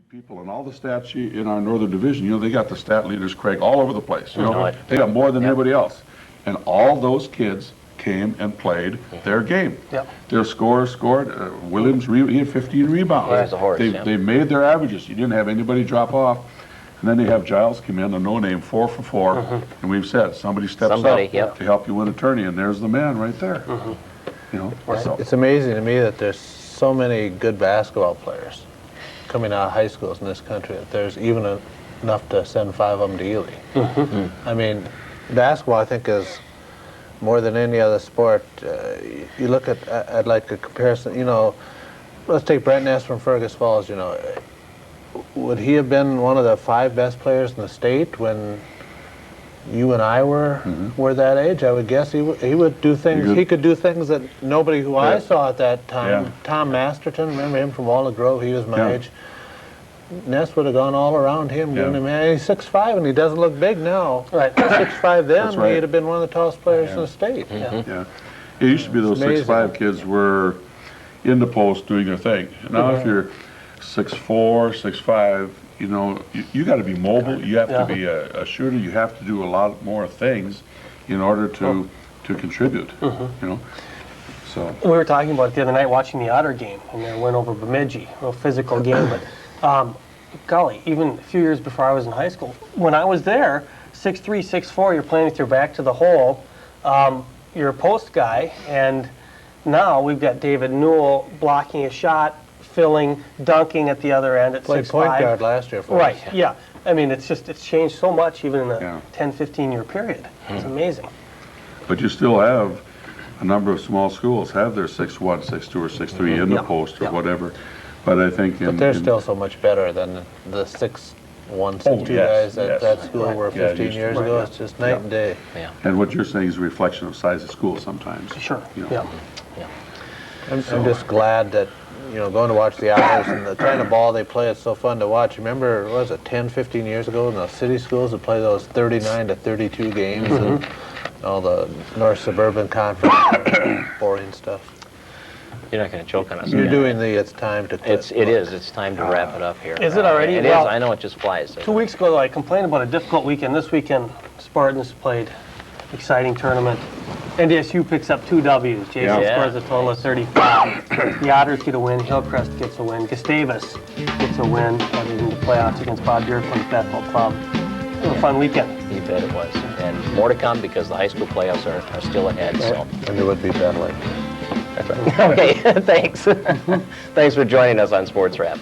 people and all the stats in our Northern Division, you know, they got the stat leaders, Craig, all over the place. You know, they got more than anybody else. And all those kids came and played their game. Their scorers scored. Williams, he had 15 rebounds. They made their averages. You didn't have anybody drop off. And then they have Giles come in, a no-name, 4 for 4. And we've said, somebody steps up to help you win a tourney, and there's the man right there. You know, so. It's amazing to me that there's so many good basketball players coming out of high schools in this country, that there's even enough to send 5 of them to Ely. I mean, basketball, I think, is more than any other sport. You look at like a comparison, you know, let's take Brent Ness from Fergus Falls, you know. Would he have been one of the 5 best players in the state when you and I were that age? I would guess he would do things. He could do things that nobody who I saw at that time. Tom Masterton, remember him from Walnut Grove? He was my age. Ness would have gone all around him. Doing him. He's 6'5", and he doesn't look big now. 6'5" then, he'd have been one of the tallest players in the state. It used to be those 6'5" kids were in the post doing their thing. Now if you're 6'4", 6'5", you know, you got to be mobile. You have to be a shooter. You have to do a lot more things in order to contribute. You know, so we were talking about it the other night watching the Otter game, and they went over Bemidji, a real physical game. But golly, even a few years before I was in high school, when I was there, 6'3", 6'4", you're playing with your back to the hole. You're a post guy, and now we've got David Newell blocking a shot, filling, dunking at the other end at 6'5". Played point guard last year for us. I mean, it's changed so much even in a 10, 15-year period. It's amazing. But you still have a number of small schools have their 6'1", 6'2", or 6'3" in the post or whatever. But I think but they're still so much better than the 6'1", 6'2" guys at that school were 15 years ago. It's just night and day. And what you're saying is a reflection of size of school sometimes. Sure. You know. I'm just glad that, you know, going to watch the Otters and the kind of ball they play, it's so fun to watch. Remember, what was it, 10, 15 years ago in the city schools that play those 39 to 32 games and all the North Suburban Conference boring stuff. You're not going to choke on us. You're doing the it's time to quit. It is. It's time to wrap it up here. Is it already? It is. I know it just flies. 2 weeks ago, I complained about a difficult weekend. This weekend, Spartans played exciting tournament. NDSU picks up 2 W's. Jason scores a total of 35. The Otters get a win. Hillcrest gets a win. Gustavus gets a win. Other than the playoffs against Bob Bjorklund's Bethel Club. It was a fun weekend. You bet it was. And more to come because the high school playoffs are still ahead. So. And there would be battling. Okay, thanks. Thanks for joining us on Sports Wrap.